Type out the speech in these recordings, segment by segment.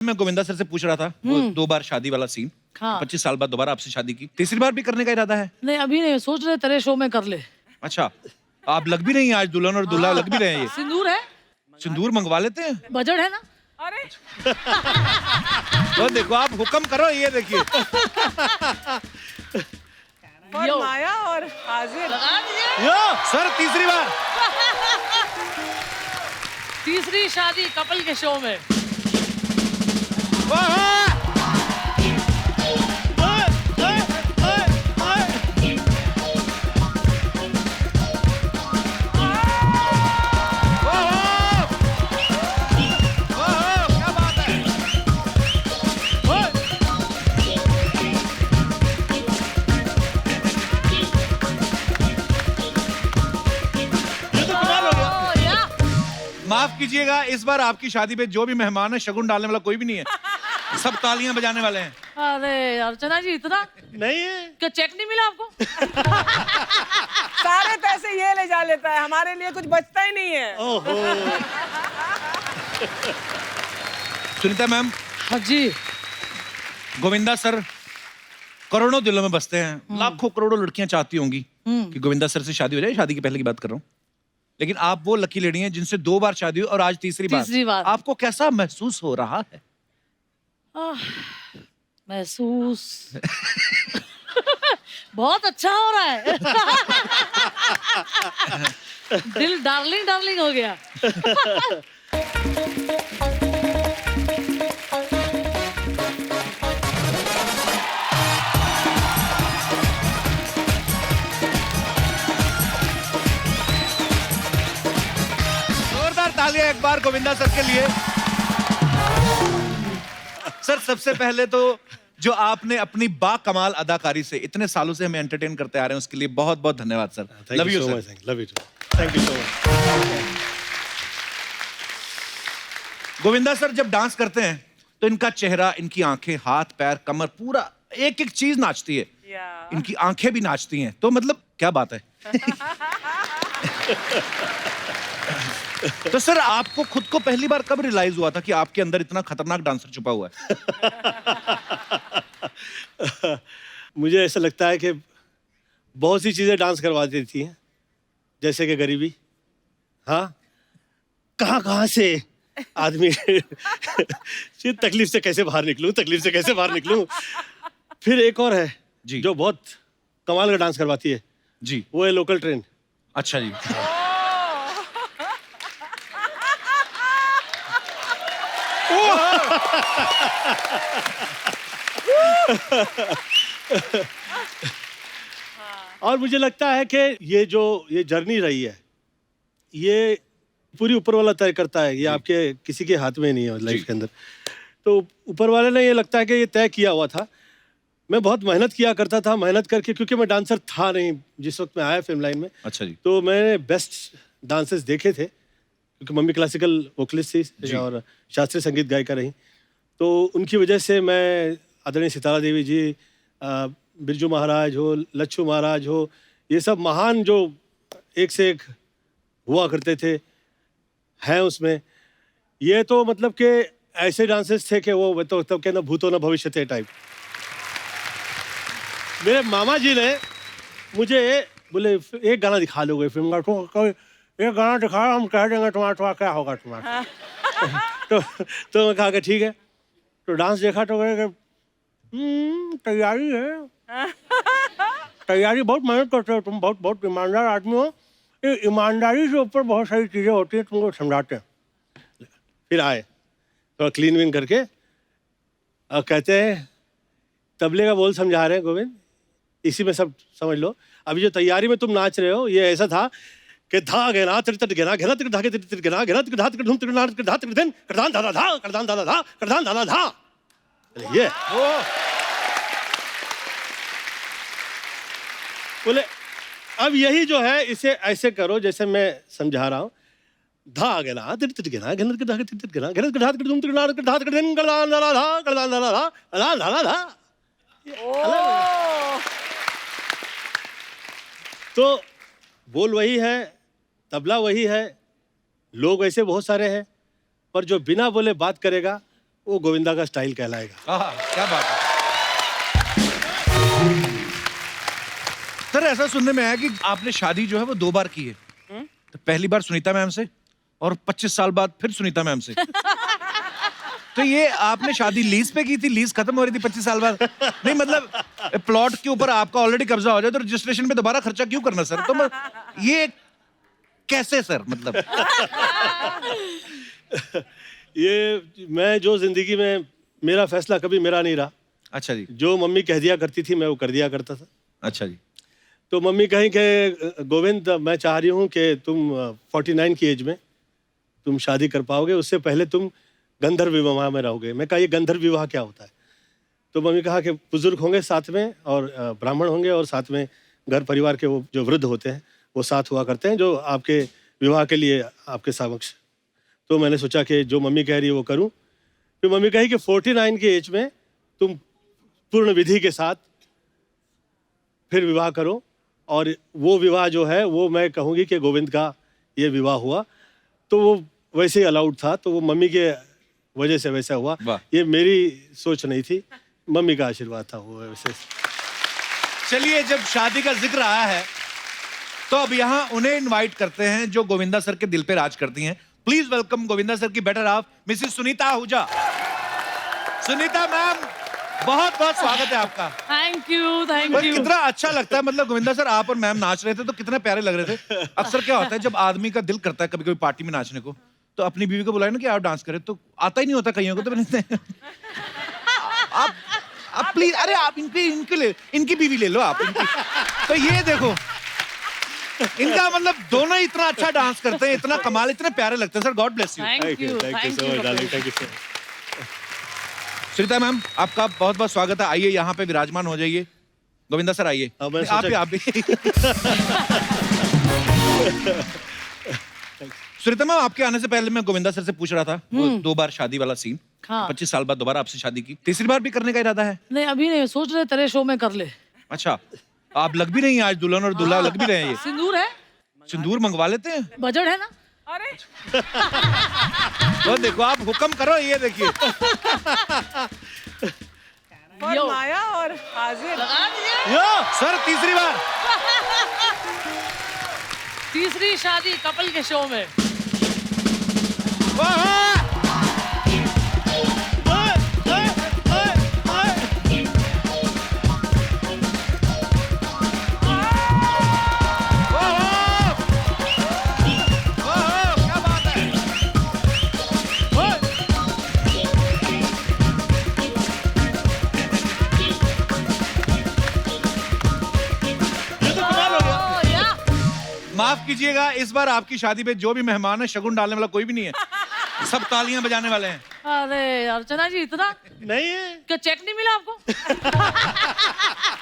मैं गोविंदा सर से पूछ रहा था वो 2 बार शादी वाला सीन। हाँ। 25 साल बाद दोबारा आपसे शादी की, तीसरी बार भी करने का इरादा है? नहीं अभी नहीं, सोच रहे तेरे शो में कर ले। अच्छा, आप लग भी नहीं हैं आज, दुल्हन और दूल्हा लग भी रहे हैं। ये सिंदूर है, सिंदूर मंगवा लेते हैं। बजट है ना। अरे तो देखो आप हुक्म करो, ये देखिए। फरमाया और हाजिर। लगा दीजिए। यो सर, तीसरी बार। तीसरी शादी कपल के शो में। वाह! माफ कीजिएगा, इस बार आपकी शादी पे जो भी मेहमान है शगुन डालने वाला कोई भी नहीं है, सब तालियां बजाने वाले हैं। अरे अर्चना जी इतना नहीं है। क्या चेक नहीं मिला आपको? सारे पैसे ये ले जा लेता है, हमारे लिए कुछ बचता ही नहीं है। ओहो। सुनीता मैम, हाँ जी। गोविंदा सर करोड़ों दिलों में बसते हैं, लाखों करोड़ों लड़कियां चाहती होंगी कि गोविंदा सर से शादी हो जाए। शादी के पहले की बात कर रहा हूँ, लेकिन आप वो लकी लेडी हैं जिनसे 2 बार शादी हुई और आज तीसरी बार। आपको कैसा महसूस हो रहा है? महसूस बहुत अच्छा हो रहा है। दिल डार्लिंग डार्लिंग हो गया। जोरदार तालियां एक बार गोविंदा सर के लिए। सर सबसे पहले तो जो आपने अपनी बाकमाल अदाकारी से इतने सालों से हमें एंटरटेन करते आ रहे हैं, उसके लिए बहुत बहुत धन्यवाद sir. Love you so much. Love you too. Thank you so much. Govinda sir जब डांस करते हैं तो इनका चेहरा, इनकी आंखें, हाथ पैर, कमर, पूरा एक एक चीज नाचती है। इनकी आंखें भी नाचती हैं, तो मतलब क्या बात है। तो सर आपको खुद को पहली बार कब रियलाइज हुआ था कि आपके अंदर इतना खतरनाक डांसर छुपा हुआ है? मुझे ऐसा लगता है कि बहुत सी चीजें डांस करवा देती हैं, जैसे कि गरीबी। हाँ, कहाँ कहाँ से आदमी तकलीफ से कैसे बाहर निकलूं, तकलीफ से कैसे बाहर निकलूं। फिर एक और है जी, जो बहुत कमाल का डांस करवाती है जी, वो है लोकल ट्रेन। अच्छा जी। और मुझे लगता है कि ये जर्नी रही है, ये पूरी ऊपर वाला तय करता है, ये आपके किसी के हाथ में नहीं है लाइफ के अंदर। तो ऊपर वाले ने, ये लगता है कि ये तय किया हुआ था। मैं बहुत मेहनत किया करता था, मेहनत करके, क्योंकि मैं डांसर था नहीं जिस वक्त मैं आया फिल्म लाइन में। अच्छा जी। तो मैंने बेस्ट डांसर्स देखे थे, क्योंकि मम्मी क्लासिकल वोकलिस्ट थी और शास्त्रीय संगीत गायिका रही। तो उनकी वजह से मैं आदरणीय सितारा देवी जी, बिरजू महाराज हो, लच्छू महाराज हो, ये सब महान जो एक से एक हुआ करते थे हैं उसमें। ये तो मतलब कि ऐसे डांसर्स थे कि वो तो तब के ना भूतो ना भविष्य थे टाइप। मेरे मामा जी ने मुझे बोले एक गाना दिखा लोगे फिल्म का, एक गाना दिखाओ, हम कह देंगे तुम्हारा क्या होगा तुम्हारा। तो मैं कहा कि ठीक है। तो डांस देखा तो कहे तैयारी है, तैयारी बहुत मेहनत करते हो तुम, बहुत बहुत ईमानदार आदमी हो। ये ईमानदारी से ऊपर बहुत सारी चीज़ें होती हैं, तुमको समझाते हैं। फिर आए तो क्लीन विन करके और कहते हैं तबले का बोल समझा रहे हैं गोविंद, इसी में सब समझ लो। अभी जो तैयारी में तुम नाच रहे हो ये ऐसा था कि धा गेना तिर तिर गेना घेना तिर धागे तिर तिर गेना घेना तिर धा तिर धूम तिर ना तिर धा तिर दिन करदान दादा धा करदान दादा धा करदान दादा धा। ये बोले अब यही जो है इसे ऐसे करो जैसे मैं समझा रहा हूँ। धा गेना तिर तिर गेना घेना तिर धागे तिर तिर गेना घेना तिर धा तिर धूम तिर ना तिर धा तिर दिन करदान दादा धा करदान दादा धा करदान दादा धा। तो बोल वही है, तबला वही है, लोग ऐसे बहुत सारे हैं, पर जो बिना बोले बात करेगा वो गोविंदा का स्टाइल कहलाएगा। क्या बात है सर। ऐसा सुनने में आया कि आपने शादी जो है वो 2 बार की है। तो पहली बार सुनीता मैम से और 25 साल बाद फिर सुनीता मैम से। तो ये आपने शादी लीज पे की थी, लीज खत्म हो रही थी 25 साल बाद? नहीं मतलब प्लॉट के ऊपर आपका ऑलरेडी कब्जा हो जाए तो रजिस्ट्रेशन पे दोबारा खर्चा क्यों करना सर? तो ये कैसे सर मतलब? ये मैं जो जिंदगी में मेरा फैसला कभी मेरा नहीं रहा। अच्छा जी। जो मम्मी कह दिया करती थी मैं वो कर दिया करता था। अच्छा जी। तो मम्मी कहीं कि गोविंद मैं चाह रही हूँ कि तुम 49 की एज में तुम शादी कर पाओगे, उससे पहले तुम गंधर्व विवाह में रहोगे। मैं कहा ये गंधर्व विवाह क्या होता है? तो मम्मी कहा कि बुजुर्ग होंगे साथ में और ब्राह्मण होंगे और साथ में घर परिवार के वो जो वृद्ध होते हैं वो साथ हुआ करते हैं जो आपके विवाह के लिए आपके समक्ष। तो मैंने सोचा कि जो मम्मी कह रही है वो करूं। फिर मम्मी कही कि 49 की एज में तुम पूर्ण विधि के साथ फिर विवाह करो, और वो विवाह जो है वो मैं कहूँगी कि गोविंद का ये विवाह हुआ। तो वो वैसे ही अलाउड था, तो वो मम्मी के वजह से वैसा हुआ। ये मेरी सोच नहीं थी, मम्मी का आशीर्वाद था वो वैसे। चलिए जब शादी का जिक्र आया है तो अब यहाँ उन्हें इनवाइट करते हैं जो गोविंदा सर के दिल पे राज करती हैं। प्लीज वेलकम गोविंदा सर की better half Mrs Sunita Ahuja. Sunita ma'am बहुत बहुत स्वागत है आपका। थैंक यू थैंक पर यू। कितना अच्छा लगता है, मतलब गोविंदा सर आप और मैम नाच रहे थे तो कितने प्यारे लग रहे थे। अक्सर क्या होता है जब आदमी का दिल करता है कभी कभी पार्टी में नाचने को तो अपनी बीवी को बुलाए ना कि आप डांस करें, तो आता ही नहीं होता कईयों को। तो आप प्लीज, अरे आप इनकी बीवी ले लो आप इनकी। तो ये देखो इनका मतलब दोनों ही इतना अच्छा डांस करते हैं, इतना कमाल, इतने प्यारे लगते हैं sir. God bless you. Thank you so much darling, thank you so much. Sunita ma'am आपका बहुत बहुत स्वागत है। आइए यहाँ पे विराजमान हो जाइए। गोविंदा सर आइए। हाँ, मैं आप सोचा- भी सुनीता मैम आपके आने से पहले मैं गोविंदा सर से पूछ रहा था वो 2 बार शादी वाला सीन। हाँ। 25 साल बाद दोबारा आपसे शादी की, तीसरी बार भी करने का इरादा है? नहीं अभी नहीं, सोच रहे तेरे शो में कर ले। अच्छा आप लग भी नहीं हैं आज, दुल्हन और दूल्हा लग भी रहे हैं। ये सिंदूर है, सिंदूर मंगवा लेते हैं। बजट है ना। अरे तो देखो आप हुक्म करो, ये देखिए। फरमाया और हाजिर। लगा दीजिए। यो सर तीसरी बार। तीसरी शादी कपल के शो में। वाह! माफ कीजिएगा इस बार आपकी शादी पे जो भी मेहमान है शगुन डालने वाला कोई भी नहीं है, सब तालियां बजाने वाले हैं। अरे अर्चना जी इतना नहीं है, क्या चेक नहीं मिला आपको?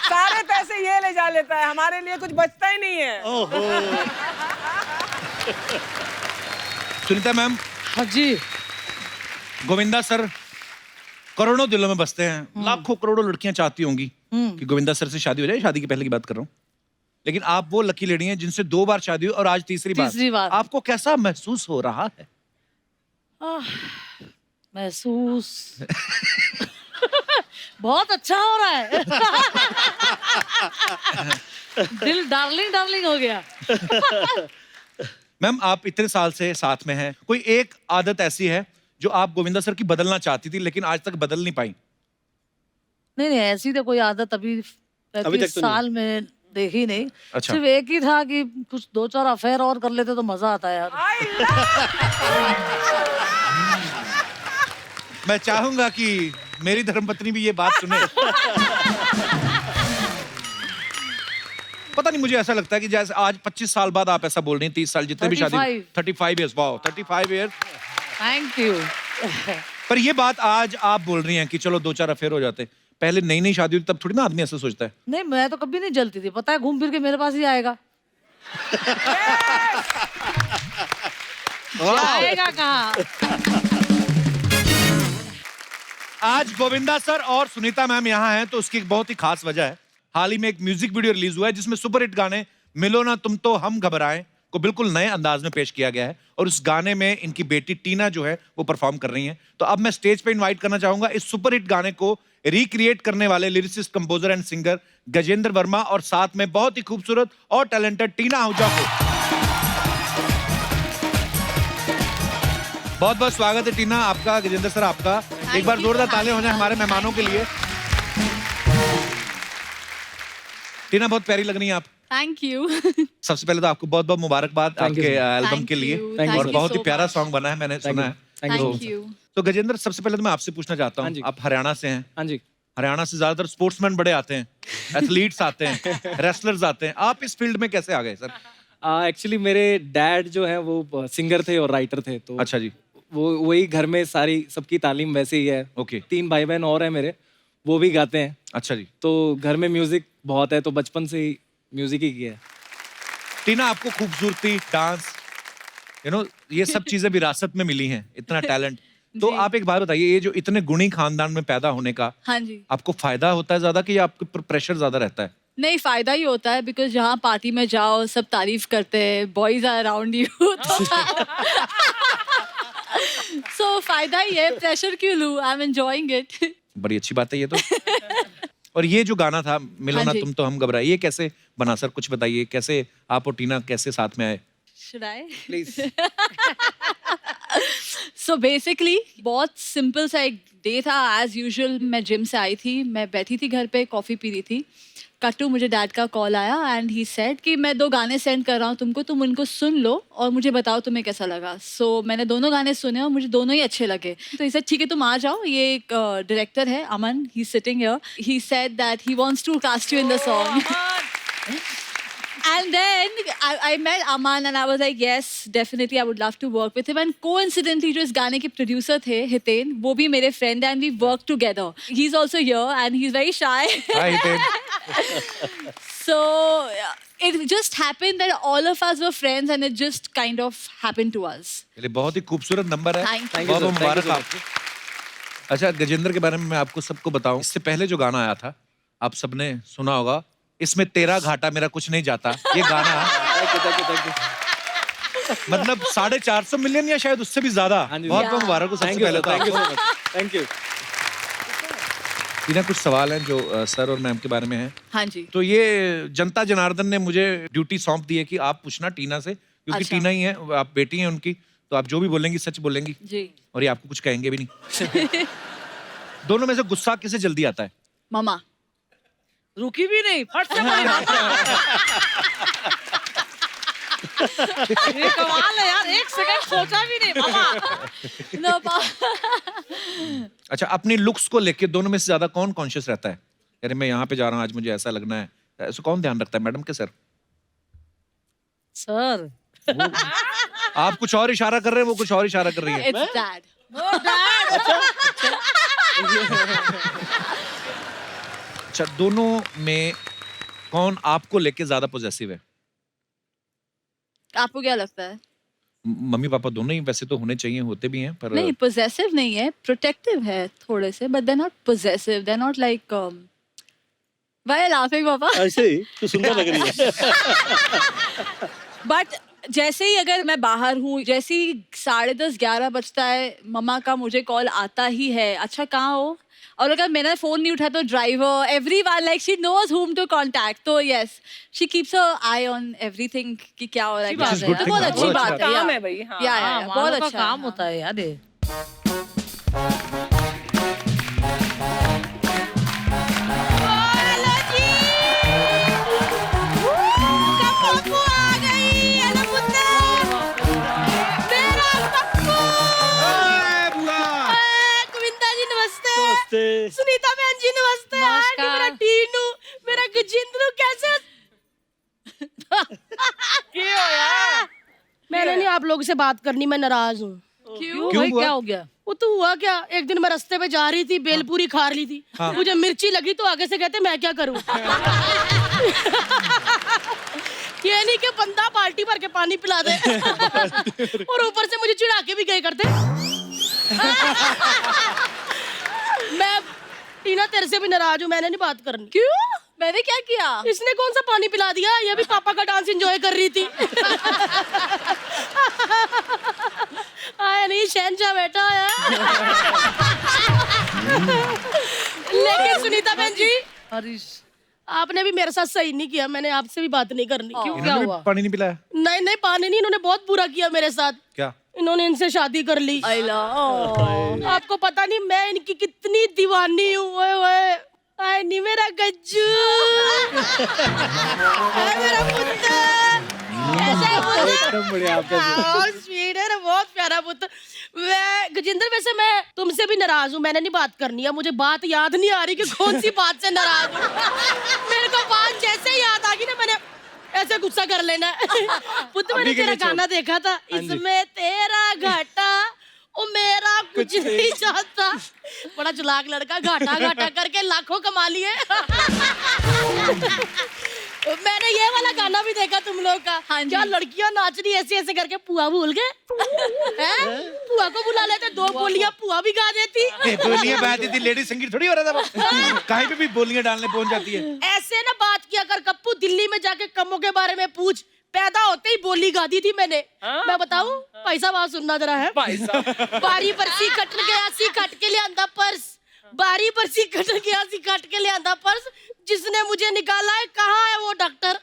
सारे पैसे ये ले जा लेता है, हमारे लिए कुछ बचता ही नहीं है। ओहो। सुनीता मैम, हाँ जी। गोविंदा सर करोड़ों दिलों में बसते हैं, लाखों करोड़ों लड़कियां चाहती होंगी कि गोविंदा सर से शादी हो जाए। शादी के पहले की बात कर रहा हूँ, लेकिन आप वो लकी लेडी हैं जिनसे 2 बार शादी हुई और आज तीसरी बार। आपको कैसा महसूस हो रहा है? महसूस बहुत अच्छा हो रहा है। दिल डार्लिंग डार्लिंग हो गया। मैम आप इतने साल से साथ में हैं, कोई एक आदत ऐसी है जो आप गोविंदा सर की बदलना चाहती थी लेकिन आज तक बदल नहीं पाई? नहीं नहीं ऐसी तो कोई आदत अभी 35 तो साल में देखी नहीं। अच्छा। सिर्फ एक ही था कि कुछ 2-4 अफेयर और कर लेते तो मजा आता है यार। मैं चाहूंगा कि मेरी धर्मपत्नी भी ये बात सुने। पता नहीं मुझे ऐसा लगता है कि जैसे आज 25 साल बाद आप ऐसा बोल रही हैं, 30 साल जितने भी शादी 35 years. Wow 35 years. Thank you. पर ये बात आज आप बोल रही हैं कि चलो 2-4 अफेयर हो जाते, पहले नई नई शादी हुई तब थोड़ी ना आदमी ऐसा सोचता है। नहीं मैं तो कभी नहीं जलती थी, पता है घूम फिर के मेरे पास ही आएगा। आएगा कहाँ? आज गोविंदा सर और सुनीता मैम यहाँ हैं तो उसकी एक बहुत ही खास वजह है। हाल ही में एक म्यूजिक वीडियो रिलीज हुआ है जिसमें सुपर हिट गाने मिलो ना तुम तो हम घबराएं को बिल्कुल नए अंदाज में पेश किया गया है और उस गाने में इनकी बेटी टीना जो है वो परफॉर्म कर रही हैं। तो अब मैं स्टेज पे इनवाइट करना चाहूंगा इस सुपरहिट गाने को रिक्रिएट करने वाले lyricist, composer and singer Gajendra Verma और साथ में बहुत ही खूबसूरत और टैलेंटेड टीना आहूजा को। बहुत बहुत स्वागत है टीना आपका, गजेंद्र सर आपका। एक बार जोरदार तालियां हो जाए हमारे मेहमानों के लिए। टीना बहुत प्यारी लग रही हैं आप। Thank you. सबसे पहले तो आपको बहुत बहुत मुबारकबाद आपके एल्बम के लिए और बहुत ही प्यारा सॉन्ग बना है, मैंने सुना है। Thank you. तो गजेंद्र, सबसे पहले तो मैं आपसे पूछना चाहता हूँ, आप हरियाणा से हैं। हाँ जी। हरियाणा से ज्यादातर स्पोर्ट्समैन बड़े आते हैं, एथलीट्स आते हैं, रेसलर्स आते हैं, आप इस फील्ड में कैसे आ गए सर? एक्चुअली मेरे डैड जो है वो सिंगर थे और राइटर थे, तो अच्छा जी। वो वही घर में सारी सबकी तालीम वैसे ही है। ओके। 3 भाई बहन और हैं मेरे, वो भी गाते हैं। अच्छा जी। तो घर में म्यूजिक बहुत है, तो बचपन से ही म्यूजिक ही किया है। टीना, आपको खूबसूरती, डांस, ये सब चीजें विरासत में मिली हैं, इतना टैलेंट। तो आप एक बात बताइए, ये जो इतने गुणी खानदान में पैदा होने का हाँ जी। आपको फायदा होता है ज्यादा कि आपके प्रेशर ज्यादा रहता है? नहीं, फायदा ही होता है, बिकॉज जहाँ पार्टी में जाओ सब तारीफ करते हैं, बॉयज आर अराउंड यू, सो फायदा ही है। प्रेशर क्यों लूं? I am enjoying it. बड़ी अच्छी बात है ये तो। और ये जो गाना था मिलो ना हाँ जी। तुम तो हम घबराए, ये कैसे बना सर? कुछ बताइए, कैसे आप और टीना कैसे साथ में आए? Should I? Please. So basically बहुत सिंपल सा एक डे था। एज यूजुअल मैं जिम से आई थी, मैं बैठी थी घर पे, कॉफ़ी पी रही थी। कट्टू, मुझे डैड का कॉल आया एंड ही सेड कि मैं 2 गाने सेंड कर रहा हूँ तुमको, तुम उनको सुन लो और मुझे बताओ तुम्हें कैसा लगा। सो मैंने दोनों गाने सुने और मुझे दोनों ही अच्छे लगे। तो ही सेड ठीक है तुम आ जाओ, ये एक डायरेक्टर है Aman, he is sitting here, he said that he wants to cast you in the song. And then I met Aman and I was like, yes, definitely I would love to work with him. And coincidentally, जो इस गाने के producer थे, हितेन, वो भी मेरे friend and we work together. He's also here and he's very shy. Hi, Hiten. So it just happened that all of us were friends and it just kind of happened to us. ये बहुत ही खूबसूरत number है। Thank you. बहुत बहुत मुबारक आपको। अच्छा, गजेंद्र के बारे में मैं आपको सबको बताऊं, इससे पहले जो गाना आया था आप सबने सुना होगा, इसमें तेरा घाटा मेरा कुछ नहीं जाता, ये गाना मतलब 450 मिलियन या शायद उससे भी ज्यादा। बहुत बहुत मुबारक हो सबसे पहले तो आपको। Thank you. टीना, कुछ सवाल हैं जो सर और मैम के बारे में हैं। हाँ जी। तो ये जनता जनार्दन ने मुझे ड्यूटी सौंप दी है कि आप पूछना टीना से, क्योंकि अच्छा। टीना ही है, आप बेटी हैं उनकी, तो आप जो भी बोलेंगी सच बोलेंगी जी। और ये आपको कुछ कहेंगे भी नहीं। दोनों में से गुस्सा किसे जल्दी आता है? मामा। रुकी भी नहीं, फट से मारी। ये कमाल है यार, 1 सेकंड सोचा भी नहीं मामा। No, अच्छा, अपनी लुक्स को लेके दोनों में से ज्यादा कौन कॉन्शियस रहता है? अरे मैं यहाँ पे जा रहा हूँ, आज मुझे ऐसा लगना है, ऐसा कौन ध्यान रखता है, मैडम के सर? सर आप कुछ और इशारा कर रहे हैं, वो कुछ और इशारा कर रही है। it's dad. अच्छा, दोनों में कौन आपको लेके ज्यादा पॉजेसिव है? आपको क्या लगता है? मम्मी पापा दोनों ही वैसे तो होने चाहिए, होते भी हैं, पर नहीं, possessive नहीं है, protective है थोड़े से, but they're not possessive, they're not like why are you laughing पापा? ऐसे ही तो सुंदर लग रही है। बट जैसे ही अगर मैं बाहर हूँ, जैसे ही 10:30-11 बजता है, मम्मा का मुझे कॉल आता ही है, अच्छा कहाँ हो? और अगर मैंने फोन नहीं उठाया तो driver, everyone, like she knows whom to contact. तो yes, she keeps a eye on everything कि क्या हो रहा है, क्या अच्छी हो बात रहा है है। यार। तो बहुत अच्छी बात है काम यार। है भाई, हाँ। या हाँ, बहुत मानव का अच्छा काम है। होता है यार ये। नमस्ते। सुनीता बहन जी नमस्ते। नमस्कार। मेरा टीनू, मेरा गजेंद्र, कैसे? मैंने नहीं आप लोगों से बात करनी, मैं नाराज हूँ। क्यों क्यों भाई, हुआ? क्या हो गया? वो तो हुआ क्या, एक दिन मैं रास्ते पे जा रही थी, बेलपूरी खा रही थी, मुझे मिर्ची लगी तो आगे से कहते मैं क्या करूँ। ये नहीं कि बंदा बाल्टी भर के पानी पिला दे और ऊपर से मुझे चिढ़ा के भी गए करते। मैं टीना तेरे से भी नाराज हूँ, मैंने नहीं बात करनी। क्यों? मैंने क्या किया? इसने कौन सा पानी पिला दिया? ये भी पापा का डांस एंजॉय कर रही थी। आया नहीं, शहनशाह बैठा है। लेकिन सुनीता बहन जी, हरीश, आपने भी मेरे साथ सही नहीं किया। मैंने आपसे भी बात नहीं करनी। क्यों? क्या इन्होंने भी हुआ? पानी नहीं पिलाया? नहीं नहीं, पानी नहीं, इन्होंने बहुत बुरा किया मेरे साथ। क्या? इन्होंने इनसे शादी कर ली। आपको पता नहीं मैं इनकी कितनी दीवानी हूँ। ओए ओए, आए नहीं मेरा गज्जू, आए मेरा पुत्र, कैसा है पुत्र? एकदम बढ़िया आपका। बहुत स्वीट है ना, बहुत प्यारा पुत्र। मैं गजेंद्र, वैसे मैं तुमसे भी नाराज हूँ। मैंने नहीं बात करनी है, मुझे बात याद नहीं आ रही कि कौन सी बात से नाराज हूँ। मेरे को बात जैसे ही याद आ गई ना, मैंने ऐसे गुस्सा कर लेना। पुत्र, मैंने तेरा गाना देखा था, इसमें तेरा घाटा ओ मेरा कुछ नहीं चाहता। बड़ा चलाक लड़का, घाटा घाटा करके लाखों कमा लिए। मैंने ये वाला गाना भी देखा तुम लोग का। हाँ जी। क्या लड़कियां नाच रही ऐसे ऐसे करके, पुआ भूल गए हैं? पुआ को बुला लेते, 2 बोलियां पुआ भी गा देती। बोलियां बजाती थी, लेडी संगीत थोड़ी हो रहा था वो। कहीं पे भी बोलियां डालने पहुंच जाती है। ऐसे ना बात किया कर कप्पू, दिल्ली में जाके कमों के बारे में पूछ। पैदा होते ही बोली गा दी थी मैंने। मैं बताऊं? पैसा बात सुनना जरा है। बारी बरसी कटन गया सी कट के ले आंदा पर्स, बारी बरसी कटन गया सी कट के ले आंदा पर्स, जिसने मुझे निकाला है कहाँ है वो डॉक्टर?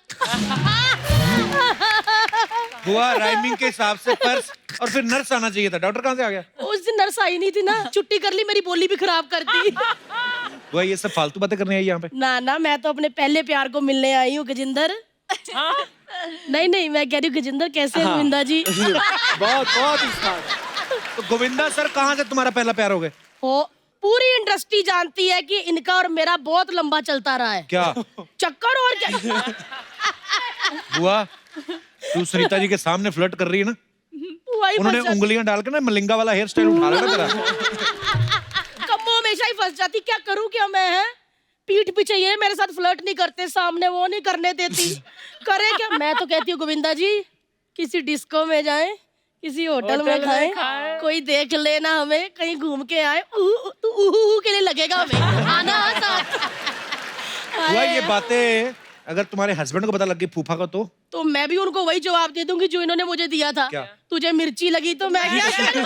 हुआ राइमिंग के हिसाब से पर्स, और फिर नर्स आना चाहिए था। डॉक्टर कहाँ से आ गया? उस दिन नर्स आई नहीं थी ना, छुट्टी कर ली, मेरी बोली भी खराब कर दी। हुआ ये सब फालतू बातें करने आई यहाँ पे? ना ना, मैं तो अपने पहले प्यार को मिलने आई हूँ गजेंद्र। नहीं नहीं, मैं कह रही हूँ गजेंद्र कैसे हैं गोविंदा जी? बहुत बहुत स्मार्ट। तो गोविंदा सर कहाँ से तुम्हारा पहला प्यार हो गया? हो, पूरी इंडस्ट्री जानती है कि इनका और मेरा बहुत लंबा चलता रहा है। क्या चक्कर और क्या? हुआ? तू सुनीता जी के सामने फ्लर्ट कर रही है ना? वही उन्होंने फंस जाती। उंगलियां डाल के ना मलिंगा वाला हेयर स्टाइल उठा लेना तेरा। कम्मो हमेशा ही फंस जाती। क्या करूं क्या मैं? है पीठ पीछे ये मेरे साथ फ्लर्ट नहीं करते, सामने वो नहीं करने देती। करे क्या? मैं तो कहती हूँ गोविंदा जी, किसी डिस्को में जाएं, किसी होटल में खाएं, कोई देख लेना हमें, कहीं घूम के आए, तू ऊ के लिए लगेगा हमें, आना साथ। हुआ ये बातें अगर तुम्हारे हस्बैंड को पता लग गई फूफा को तो मैं भी उनको वही जवाब दे दूंगी जो इन्होंने मुझे दिया था। क्या? तुझे मिर्ची लगी तो मैं क्या करूं?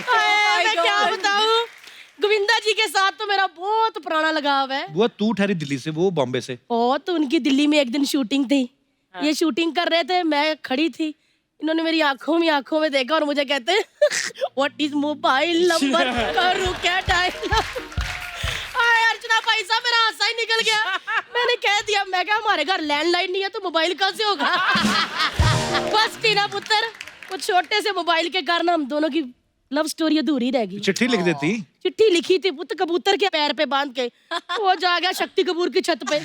मैं क्या बताऊं? गोविंदा जी के साथ तो मेरा बहुत पुराना लगाव है। वो तू ठहरी दिल्ली से, वो बॉम्बे से। ओ, तो उनकी दिल्ली में एक दिन शूटिंग थी। ये शूटिंग कर रहे थे, मैं खड़ी थी। इन्होंने मेरी आंखों में देखा और मुझे कहते हैं व्हाट इज मोबाइल नंबर, करूं क्या डायल? अर्चना भाई साहब, मेरा हासा ही निकल गया। मैंने कह दिया, मैं क्या हमारे घर लैंडलाइन नहीं है तो मोबाइल कहाँ से होगा? बस टीना पुत्र, वो छोटे से मोबाइल के कारण हम दोनों की लव स्टोरी अधूरी रह गई। चिट्ठी लिख देती। चिट्ठी लिखी थी पुत्र, कबूतर के पैर पे बांध के, वो जा गया शक्ति कपूर की छत पे।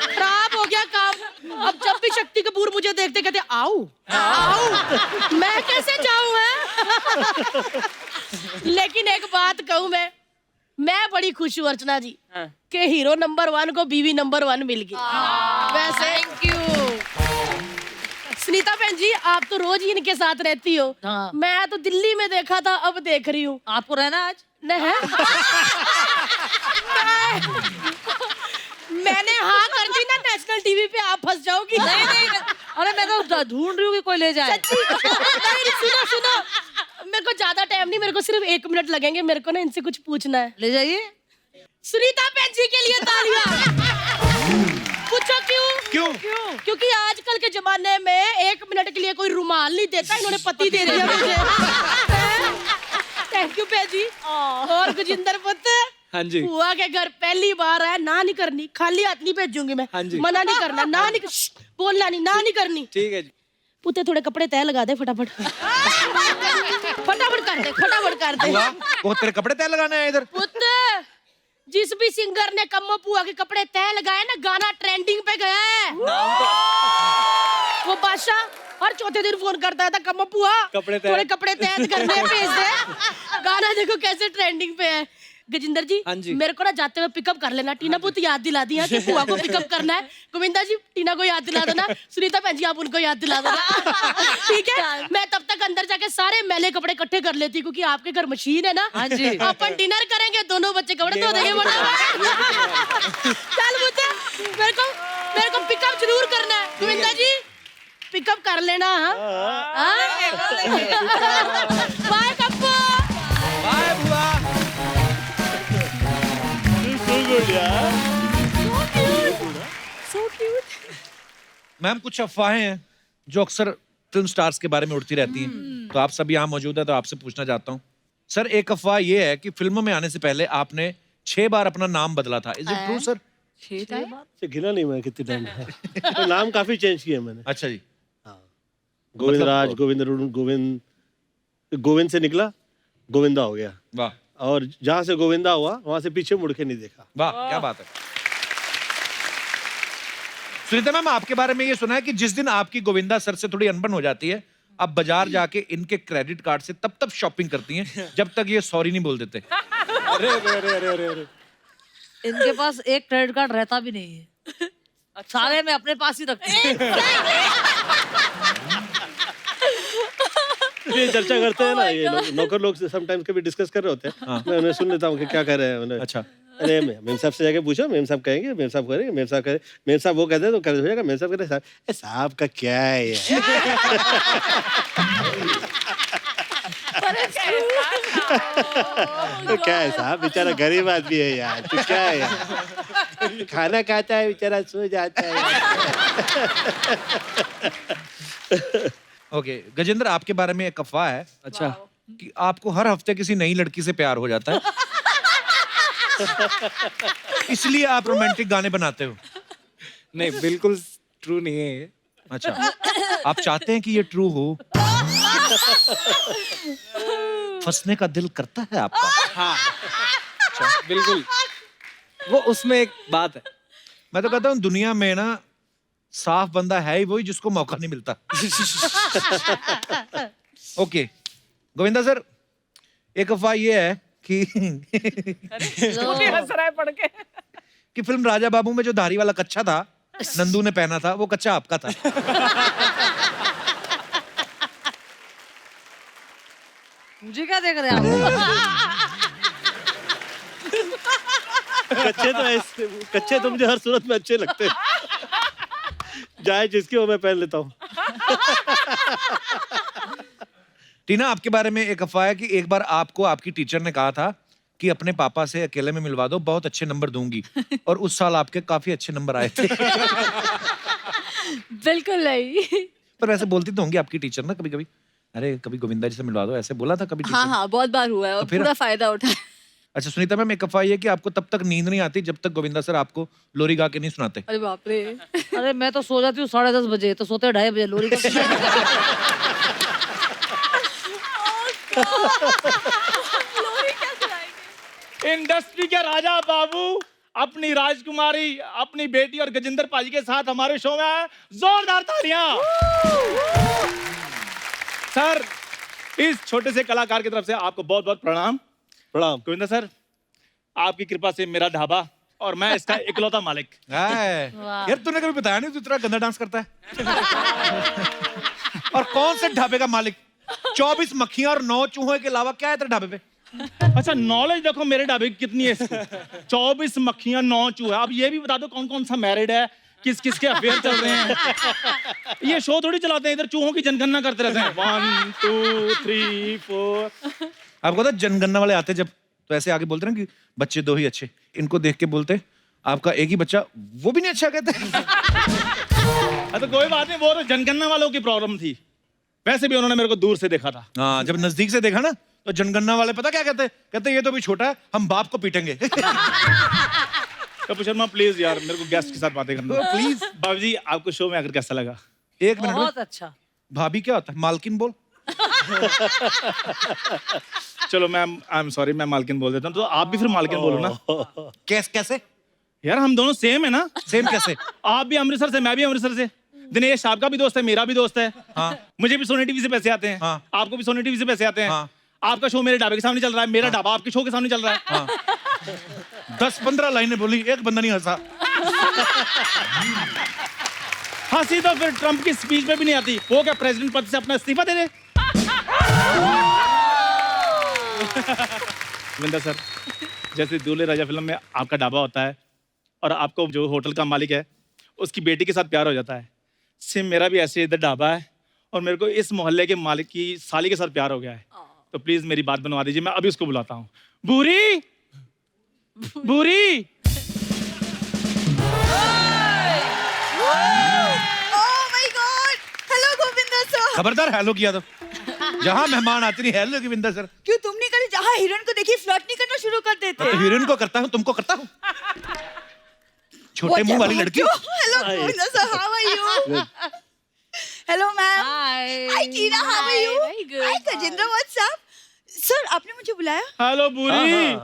खराब हो गया काम। अब जब भी शक्ति कपूर मुझे देखते कहते आओ आओ, मैं कैसे जाऊं? है लेकिन एक बात कहूं, मैं बड़ी खुश हूँ अर्चना जी के हीरो नंबर 1 को बीवी नंबर 1 मिल गई। वैसे थैंक यू सुनीता बहन जी, आप तो रोज ही इनके साथ रहती हो। हाँ। मैं तो दिल्ली में देखा था, अब देख रही हूँ। आपको रहना आज? नहीं मैंने हाँ कर दी ना, नेशनल टीवी पे आप फंस जाओगी। नहीं नहीं, अरे मैं तो ढूंढ रही हूँ कि कोई ले जाए। नहीं, सुनो सुनो, मेरे को ज्यादा टाइम नहीं, मेरे को सिर्फ 1 मिनट लगेंगे। मेरे को ना इनसे कुछ पूछना है। ले जाइए। सुनीता बहन जी के लिए तालियां। पूछो क्यों? क्योंकि आजकल के जमाने में 1 मिनट के लिए कोई रुमाल नहीं देता, इन्होंने पति दे दिया मुझे। थैंक यू बहन जी। और गजिंदर पुत्र, हाँ जी। बुआ के घर पहली बार आया, ना नहीं करनी, खाली हाथ नहीं भेजूंगी मैं। हाँ जी। मना नहीं करना, ना नहीं बोलना नहीं, ना नहीं करनी। ठीक है जी। पुत्र थोड़े कपड़े तय लगा दे फटाफट। फटाफट कर दे, फटाफट कर दे। हुआ? वो तेरे कपड़े तय लगाने आए इधर? पुत्र, जिस भी सिंगर ने कम्मो पुआ के कपड़े तय लगाए ना, गाना ट्रेंडिंग पे गया है। वो बादशाह हर चौथे दिन फोन करता था, कम्मो पुआ कपड़े तय। थोड़े कपड़े तय करने भेज दे। गाना देखो कैसे ट्रेंडिंग पे है। गजिंदर जी, हाँ जी। मेरे को ना जाते हुए पिकअप कर लेना। टीना पुत याद दिला दिया कि बुआ को पिकअप करना है। गोविंदा जी टीना को याद दिला देना। सुनीता बहन जी आप उनको याद दिला देना। ठीक है, मैं तब तक अंदर जाके सारे मैले कपड़े इकट्ठे कर लेती क्योंकि आपके घर मशीन है ना। हाँ जी। अपन डिनर करेंगे, दोनों बच्चे कपड़े धो देंगे। चल मुझे मेरे को पिकअप जरूर करना है। गोविंदा जी पिकअप कर लेना। बाय कप्पू। बाय बुआ। So cute. मैम कुछ अफवाहें हैं जो अक्सर फिल्म स्टार्स के बारे में उड़ती रहती हैं, तो आप सब यहाँ मौजूद है तो आपसे पूछना चाहता हूँ सर। एक अफवाह ये है कि फिल्म में आने से पहले आपने 6 बार अपना नाम बदला था, इज इट ट्रू सर? से गिना नहीं मैं कितने टाइम तो नाम काफी चेंज किए मैंने। अच्छा जी। गोविंद मतलब- राज, गोविंद अरुण, गोविंद से निकला गोविंदा हो गया, वाह और जहाँ से गोविंदा हुआ वहां से पीछे मुड़ के नहीं देखा। वाह क्या बात है। सुनीता मैम आपके बारे में ये सुना है कि जिस दिन आपकी गोविंदा सर से थोड़ी अनबन हो जाती है, आप बाजार जाके इनके क्रेडिट कार्ड से तब शॉपिंग करती हैं जब तक ये सॉरी नहीं बोल देते। अरे अरे अरे अरे अरे अरे इनके पास एक क्रेडिट कार्ड रहता भी नहीं है। सारे मैं अपने पास ही रखती हूँ। ये चर्चा करते हैं ना ये नौकर लोग समटाइम्स कभी डिस्कस कर रहे होते हैं, मैं उन्हें सुन लेता हूँ कि क्या कर रहे हैं उन्हें। अच्छा। अरे मेम साहब से जाके पूछो, मेम साहब कहेंगे, मेम साहब करेंगे, मेम साहब करें, मेम साहब वो कहते हैं तो कर हो जाएगा, मेम साहब कहते हैं साहब का क्या है ये? तो क्या है साहब, बेचारा गरीब आदमी है यार, तो क्या है यार, खाना खाता है बेचारा, सो जाता है। ओके गजेंद्र आपके बारे में एक अफवाह है अच्छा। कि आपको हर हफ्ते किसी नई लड़की से प्यार हो जाता है, इसलिए आप रोमांटिक गाने बनाते हो। नहीं बिल्कुल ट्रू नहीं है ये। अच्छा आप चाहते हैं कि ये ट्रू हो? फंसने का दिल करता है आपका? हाँ बिल्कुल, वो उसमें एक बात है। मैं तो कहता हूँ दुनिया में ना साफ बंदा है ही वही जिसको मौका नहीं मिलता। ओके गोविंदा सर, एक अफवाह ये है कि वो भी हंस रहा है पढ़ के। कि फिल्म राजा बाबू में जो धारी वाला कच्चा था नंदू ने पहना था, वो कच्चा आपका था। मुझे क्या देख रहे हैं आप? कच्चे तो मुझे हर सूरत में अच्छे लगते हैं, जाए जिसकी वो मैं पहन लेता हूँ। टीना आपके बारे में एक अफवाह है कि एक बार आपको आपकी टीचर ने कहा था कि अपने पापा से अकेले में मिलवा दो, बहुत अच्छे नंबर दूंगी, और उस साल आपके काफी अच्छे नंबर आए थे। बिल्कुल नहीं। पर वैसे बोलती तो होंगी आपकी टीचर ना कभी कभी, अरे कभी गोविंदा जी से मिलवा दो, ऐसे बोला था कभी टीचर? हाँ हाँ बहुत बार हुआ है और तो फिर- पूरा फायदा उठाया। अच्छा सुनीता मैम, एक अफवाह ये है कि आपको तब तक नींद नहीं आती जब तक गोविंदा सर आपको लोरी गा के नहीं सुनाते। अरे बाप रे। अरे मैं तो सो जाती हूँ 10:30 बजे, तो सोते 2:30 बजे लोरी को। इंडस्ट्री के राजा बाबू अपनी राजकुमारी, अपनी बेटी और गजेंद्र पाजी के साथ हमारे शो में आए, जोरदार तालियां। सर इस छोटे से कलाकार की तरफ से आपको बहुत बहुत प्रणाम। प्रणाम। गोविंदा सर, आपकी कृपा से मेरा ढाबा और मैं इसका इकलौता मालिक। हाय। यार तूने कभी बताया नहीं तू इतना गंदा डांस करता है। और कौन से ढाबे का मालिक? 24 मक्खियां और 9 चूहों के अलावा क्या है तेरे ढाबे पे? अच्छा नॉलेज देखो मेरे ढाबे की कितनी है। 24 मक्खियां 9 चूहे। अब ये भी बता दो कौन कौन सा मैरिड है, किस किस के अफेयर चल रहे हैं। ये शो थोड़ी चलाते हैं, इधर चूहों की जनगणना करते रहते हैं। 1 2 3 4। आपको पता जनगणना वाले आते जब तो ऐसे आगे बोलते ना कि बच्चे 2 ही अच्छे, इनको देख के बोलते आपका एक ही बच्चा, वो भी नहीं अच्छा कहते। तो कोई बात नहीं, वो तो जनगणना वालों की प्रॉब्लम थी। वैसे भी उन्होंने मेरे को दूर से देखा था। हाँ जब नजदीक से देखा ना तो जनगणना वाले पता क्या कहते? कहते ये तो भी छोटा है, हम बाप को पीटेंगे। कपिल शर्मा प्लीज यार मेरे को गेस्ट के साथ बातें करना प्लीज। बाबू जी आपको शो में आकर कैसा लगा? एक मिनट में, बहुत अच्छा। भाभी क्या होता है? मालकिन बोल। चलो मैम आई एम सॉरी, मैं मालकिन बोल देता हूँ, तो आप भी फिर मालकिन बोलो ना। कैसे? यार हम दोनों सेम है ना। सेम कैसे? आप भी अमृतसर से, मैं भी अमृतसर से। दिनेश आपका भी दोस्त है, मेरा भी दोस्त है। हाँ। मुझे भी सोनी टीवी से पैसे आते हैं। हाँ। आपको भी सोनी टीवी से पैसे आते हैं। हाँ। आपका शो मेरे ढाबे के सामने चल रहा है, मेरा ढाबा आपके शो के सामने चल रहा है। 10-15 लाइनें बोली, एक बंदा नहीं हंसा। हंसी तो फिर ट्रम्प की स्पीच में भी नहीं आती। वो क्या प्रेसिडेंट पद से अपना इस्तीफा दे दे? विंदर सर, जैसे दूल्हे राजा फिल्म में आपका ढाबा होता है और आपको जो होटल का मालिक है उसकी बेटी के साथ प्यार हो जाता है, सेम मेरा भी ऐसे इधर ढाबा है और मेरे को इस मोहल्ले के मालिक की साली के साथ प्यार हो गया है। तो प्लीज मेरी बात बनवा दीजिए, मैं अभी उसको बुलाता हूँ। बूरी, बूरी। Hello Govinda sir. खबरदार हेलो किया तो, जहाँ मेहमान आते नहीं हेलो गोविंदा सर। क्यों तुम नहीं करे? जहाँ हीरोइन को देखी फ्लर्ट नहीं करना शुरू कर देते? तो हीरोइन को करता हूँ, तुमको करता हूँ? छोटे मुंह वाली लड़की। Hello Govinda sir, how are you? Hello ma'am. Hi. Hi Tina, how are you? Very good. Hi Gajendra, what's up? Sir आपने मुझे बुलाया? हेलो बूरी,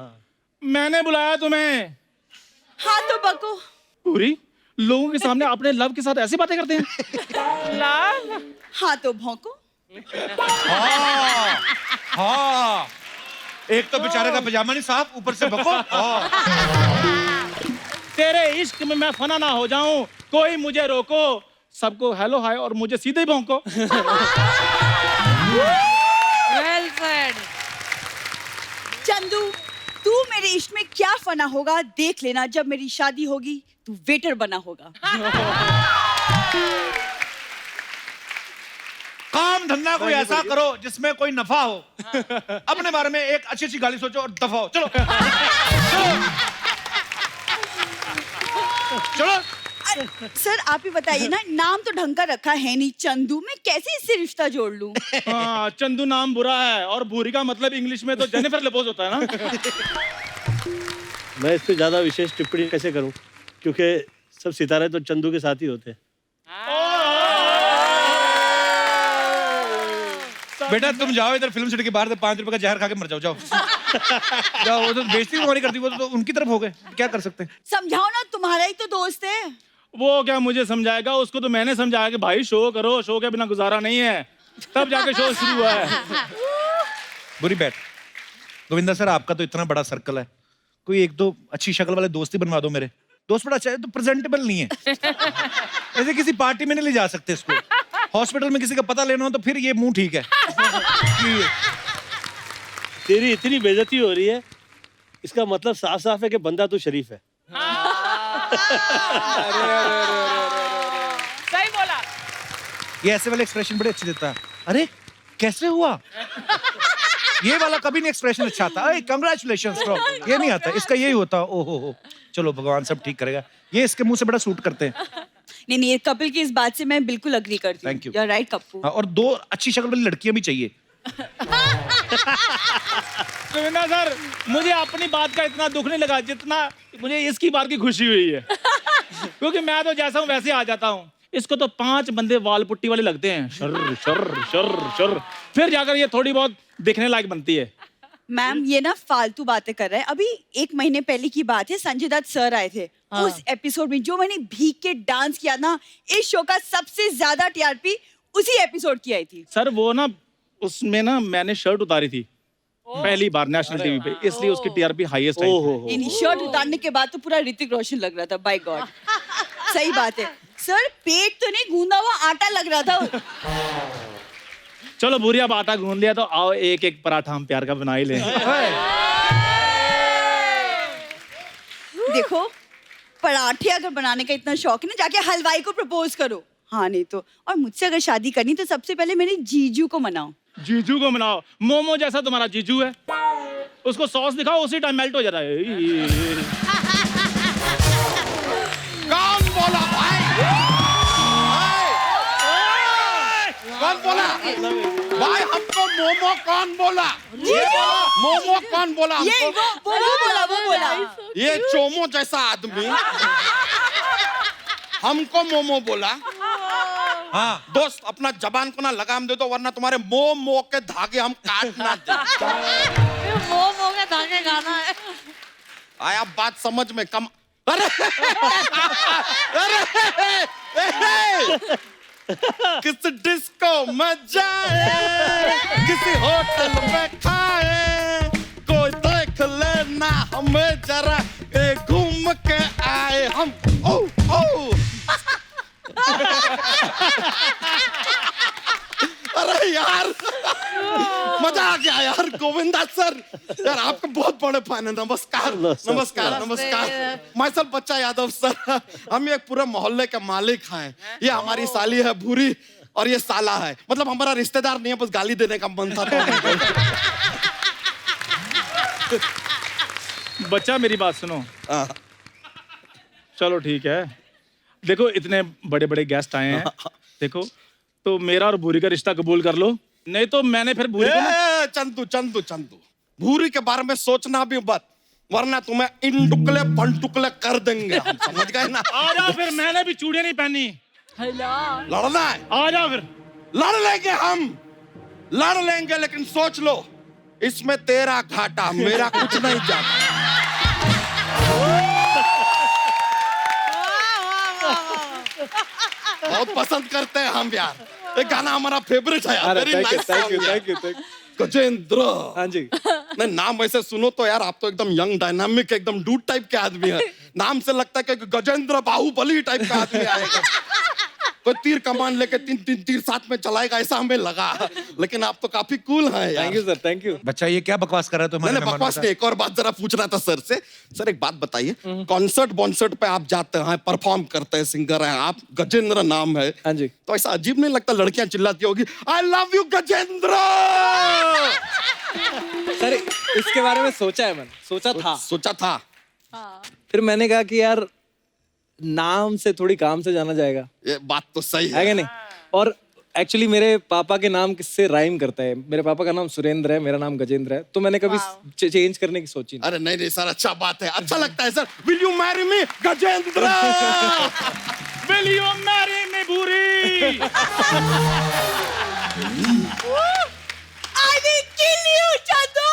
मैंने बुलाया तुम्हें। हाँ तो बको। बूरी, लोगों के सामने अपने लव के साथ ऐसी बातें करते हैं? लव। हाँ तो भौंको। हाँ, हाँ। एक तो बेचारे का पजामा नहीं साफ, ऊपर से बको। हाँ। तेरे इश्क में मैं फना ना हो जाऊं, कोई मुझे रोको। सबको हेलो हाय और मुझे सीधे ही भौंको। Well said. चंदू, तू मेरे इश्क में क्या फना होगा देख लेना। जब मेरी शादी होगी तू वेटर बना होगा। काम धंधा कोई ऐसा करो जिसमें कोई नफा हो। अपने बारे में एक अच्छी अच्छी गाली सोचो और दफा हो। चलो चलो। सर आप ही बताइए ना, नाम तो ढंग का रखा है नहीं चंदू, मैं कैसे इससे रिश्ता जोड़ लूं? हाँ, चंदू नाम बुरा है और भूरी का मतलब इंग्लिश में तो जेनिफर लेपोज होता है ना। मैं इस पे ज्यादा विशेष टिप्पणी कैसे करूं, क्योंकि सब सितारे तो चंदू के साथ ही होते हैं। बेटा तुम जाओ इधर फिल्म सिटी के बाहर से 5 रुपए का जहर खा के मर जाओ। जाओ जाओ, वो तो बेइज्जती हमारी करती, वो तो उनकी तरफ हो गए, क्या कर सकते हैं। समझाओ ना, तुम्हारा ही तो दोस्त है। वो क्या मुझे समझाएगा? उसको तो मैंने समझाया कि भाई शो करो, शो के बिना गुजारा नहीं है, तब जाके शो शुरू हुआ है। बुरी बैठ। गोविंदा सर आपका तो इतना बड़ा सर्कल है, कोई एक दो अच्छी शक्ल वाले दोस्त ही बनवा दो। मेरे दोस्त बड़ा अच्छा है, तो प्रेजेंटेबल नहीं है। ऐसे किसी पार्टी में नहीं ले जा सकते इसको। हॉस्पिटल में किसी का पता लेना हो तो फिर ये मुंह ठीक है। तेरी इतनी बेइज्जती हो रही है, इसका मतलब साफ साफ है कि बंदा तो शरीफ है। सही बोला। ये ऐसे वाले एक्सप्रेशन बड़े अच्छे देता है। अरे कैसे हुआ? ये वाला कभी नहीं एक्सप्रेशन अच्छा आता। कंग्रेचुलेशंस ब्रो, ये नहीं आता, इसका यही होता। ओहो हो, चलो भगवान सब ठीक करेगा। ये इसके मुंह से बड़ा सूट करते हैं। नहीं, कपिल की इस बात से मैं बिल्कुल अग्री करती हूँ। Thank you. You're right, Kappu. हाँ, और 2 अच्छी शक्ल वाली लड़कियां भी चाहिए। गोविंदा सर, मुझे अपनी बात का इतना दुख नहीं लगा जितना मुझे इसकी बात की खुशी हुई है। क्योंकि मैं तो जैसा हूँ वैसे आ जाता हूँ। इसको तो 5 बंदे वाल पुट्टी वाले लगते हैं, शर शर शर शर, फिर जाकर ये थोड़ी बहुत दिखने लायक बनती है। मैम ये ना फालतू बातें कर रहे हैं। अभी 1 महीने पहले की बात है, संजय दत्त सर आए थे। हाँ। उस एपिसोड में जो मैंने भीग के डांस किया ना, इस शो का सबसे ज्यादा टीआरपी उसी एपिसोड की आई थी। सर वो ना, उसमें ना मैंने शर्ट उतारी थी पहली बार नेशनल टीवी पे, इसलिए उसकी टीआरपी हाईएस्ट आई थी। इन शर्ट उतारने के बाद तो पूरा ऋतिक रोशन लग रहा था, बाय गॉड। सही बात है सर, पेट तो नहीं गूंदा हुआ आटा लग रहा था। चलो भूरी, अब आटा गूंद लिया तो आओ एक एक पराठा हम प्यार का बना ही लें। देखो, पराठे अगर बनाने का इतना शौक है ना, जाके हलवाई को प्रपोज करो। हाँ नहीं तो, और मुझसे अगर शादी करनी तो सबसे पहले मेरे जीजू को मनाओ। जीजू को मनाओ? मोमो जैसा तुम्हारा जीजू है, उसको सॉस दिखाओ उसी टाइम मेल्ट हो जाता है। कौन बोला भाई? कौन बोला भाई? हमको मोमो कौन बोला? मोमो कौन बोला? ये वो बोला। ये चोमो जैसा आदमी हमको मोमो बोला। हाँ दोस्त, अपना जबान को ना लगाम दे दो, वरना तुम्हारे मोमो के धागे हम काट ना दे। वो के धागे गाना है। आया बात समझ में? कम। अरे किसी डिस्को में जाए, किसी होटल में खाए, कोई देख लेना हमें जरा घूम के आए हम। ओ ओ अरे यार मजा आ गया यार। गोविंदा सर यार आपके बहुत बड़े फैन है। नमस्कार नमस्कार नमस्कार। माइसल बच्चा यादव सर, हम एक पूरे मोहल्ले के मालिक हैं। ये हमारी साली है भूरी और ये साला है, मतलब हमारा रिश्तेदार नहीं है, बस गाली देने का मन था तो। बच्चा मेरी बात सुनो। चलो ठीक है, देखो इतने बड़े बड़े गेस्ट आए हैं, देखो तो मेरा और भूरी का रिश्ता कबूल कर लो, नहीं तो मैंने फिर भूरी को चंदू चंदू चंदू भूरी के बारे में सोचना भी मत, वरना तुम्हें इन टुकले पंटुकले कर देंगे हम, समझ गए ना। आ जाओ फिर, मैंने भी चूड़ियां नहीं पहनी। लड़ना है आ जाओ फिर, लड़ लेंगे हम, लड़ लेंगे, लेकिन सोच लो इसमें तेरा घाटा, मेरा कुछ नहीं जाता। बहुत पसंद करते हैं हम यार, ये गाना हमारा फेवरेट है यार। Thank you. गजेंद्र। हाँ जी। नहीं नाम ऐसे सुनो तो यार आप तो एकदम यंग डायनामिक एकदम डूड टाइप के आदमी है। नाम से लगता है कि गजेंद्र बाहुबली टाइप का आदमी आएगा, कोई तीर कमान लेके तीन तीर साथ में चलाएगा ऐसा हमें लगा, लेकिन आप तो काफी कूल हैं यार। Thank you sir, thank you. बच्चा ये क्या बकवास कर रहा है तुम्हारे मैंने बकवास नहीं, एक और बात जरा पूछना था सर से। सर एक बात बताइए, कॉन्सर्ट बॉन्सर्ट पे आप जाते हैं, परफॉर्म करते हैं, सिंगर हैं आप, गजेंद्र नाम है, हाँ जी। तो ऐसा अजीब नहीं लगता लड़कियां चिल्लाती होगी I love you Gajendra? Sir इसके बारे में सोचा है मैंने, सोचा था। फिर मैंने कहा कि यार नाम से थोड़ी काम से जाना जाएगा। ये बात तो सही है क्या नहीं? और एक्चुअली मेरे पापा के नाम किससे राइम करता है, मेरे पापा का नाम सुरेंद्र है, मेरा नाम गजेंद्र है, तो मैंने कभी चेंज करने की सोची नहीं। अरे नहीं सर, अच्छा बात है, अच्छा लगता है sir. Will you marry me Gajendra? Will you marry me भूरी? I will kill you, Chandu.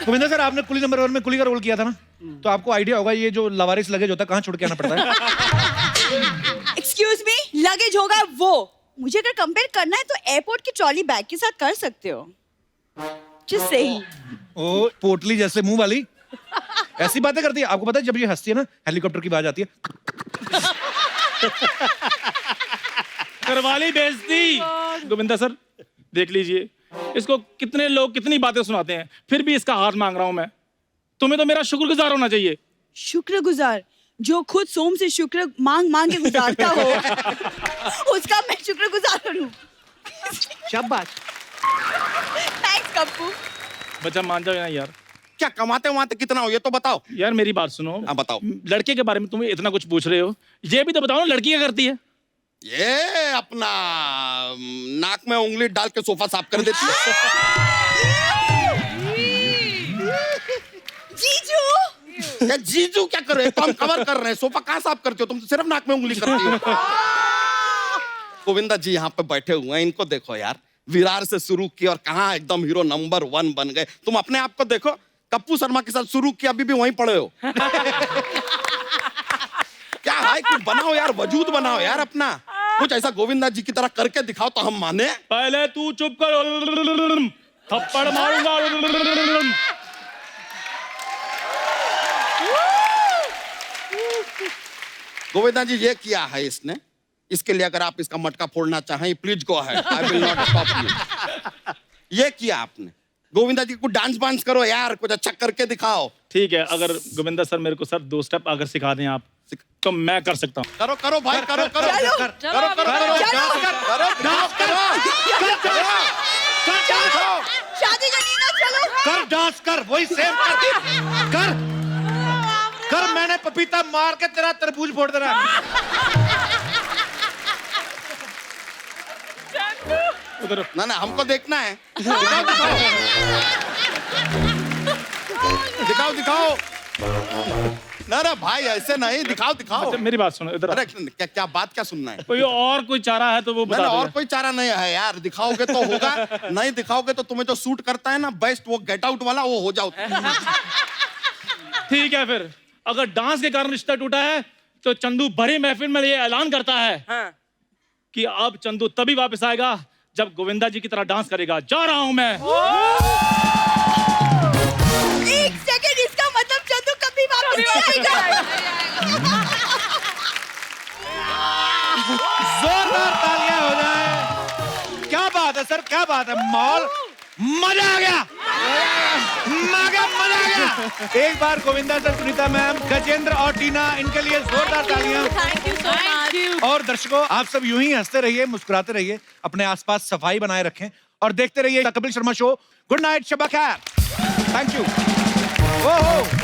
Govinda sir आपने कुली नंबर 1 में कुली का रोल किया था ना, तो आपको आइडिया होगा ये जो लवारिस लगेज होता है कहाँ छोड़ के आना पड़ता है। एक्सक्यूज मी, लगेज होगा वो। मुझे अगर कंपेयर करना है तो एयरपोर्ट की ट्रॉली बैग के साथ कर सकते हो। Just saying। ओ पोटली जैसे मुंह वाली ऐसी बातें करती है। आपको पता है जब ये हंसती है ना, हेलीकॉप्टर की आवाज आती है। करवाली बेइज्जती। गोविंदा सर देख लीजिए, इसको कितने लोग कितनी बातें सुनाते हैं, फिर भी इसका हाथ मांग रहा हूं मैं। तुम्हें तो मेरा शुक्रगुजार होना चाहिए। शुक्रगुजार? जो खुद सोम से शुक्र मांग मांग के गुजारता हो उसका मैं शुक्रगुजार हूँ। शाबाश। थैंक्स कप्पू। बच्चा मान जाओ ना यार। क्या कमाते वमाते कितना हो ये तो बताओ यार। मेरी बात सुनो। हाँ बताओ। लड़के के बारे में तुम्हें इतना कुछ पूछ रहे हो, ये भी तो बताओ ना लड़की क्या करती है? ये अपना नाक में उंगली डाल के सोफा साफ कर देती है। जीजू क्या जीजू क्या कर रहे हो? तो हम कवर कर रहे हैं, सोफा कहाँ साफ करते हो तुम? तो सिर्फ नाक में उंगली करती हो। गोविंदा जी यहाँ पे बैठे हुए हैं, इनको देखो यार, विरार से शुरू किया और कहाँ एकदम हीरो नंबर 1 बन गए। तुम अपने आप को देखो, कप्पू शर्मा के साथ शुरू किया, अभी भी वहीं पड़े हो। क्या है कि बनाओ यार, वजूद बनाओ यार अपना, कुछ ऐसा गोविंदा जी की तरह करके दिखाओ तो हम माने। पहले तू चुप कर, थप्पड़ मारूंगा। गोविंदा जी ये किया है इसने, इसके लिए अगर आप इसका मटका फोड़ना चाहें please go ahead, I will not stop you. ये किया आपने। गोविंदा जी कुछ डांस वांस करो यार, कुछ अच्छा करके दिखाओ। ठीक है, अगर गोविंदा सर मेरे को सर 2 स्टेप अगर सिखा दें आप तो मैं कर सकता हूँ। करो करो भाई, करो करो चलो, करो करो करो करो। शादी करनी ना, चलो कर डांस कर, वही सेम कर कर। मैंने पपीता मार के तेरा तरबूज फोड़ देना। उधर ना हमको देखना है। दिखाओ दिखाओ। ना भाई ऐसे नहीं, दिखाओ दिखाओ। अच्छा, मेरी बात सुनो इधर। अरे क्या बात क्या सुनना है? कोई चारा है तो वो बता दो। और कोई चारा नहीं है यार, दिखाओगे तो होगा, नहीं दिखाओगे तो तुम्हें जो सूट करता है ना बेस्ट, वो गेट आउट वाला, वो हो जाओ। ठीक है, फिर अगर डांस के कारण रिश्ता टूटा है तो चंदू बड़ी महफिल में ये ऐलान करता है कि अब चंदू तभी वापस आएगा जब गोविंदा जी की तरह डांस करेगा। जा रहा हूं मैं। जोरदार तालियां हो जाए। क्या बात है सर, क्या बात है, माहौल मजा आ गया, मजा आ गया। एक बार गोविंदा सर, सुनीता मैम, गजेंद्र और टीना, इनके लिए जोरदार तालियां। Thank you so much. और दर्शकों, आप सब यूं ही हंसते रहिए, मुस्कुराते रहिए, अपने आसपास सफाई बनाए रखें और देखते रहिए Kapil Sharma show. Good night, शब्बा खैर। Thank you. ओहो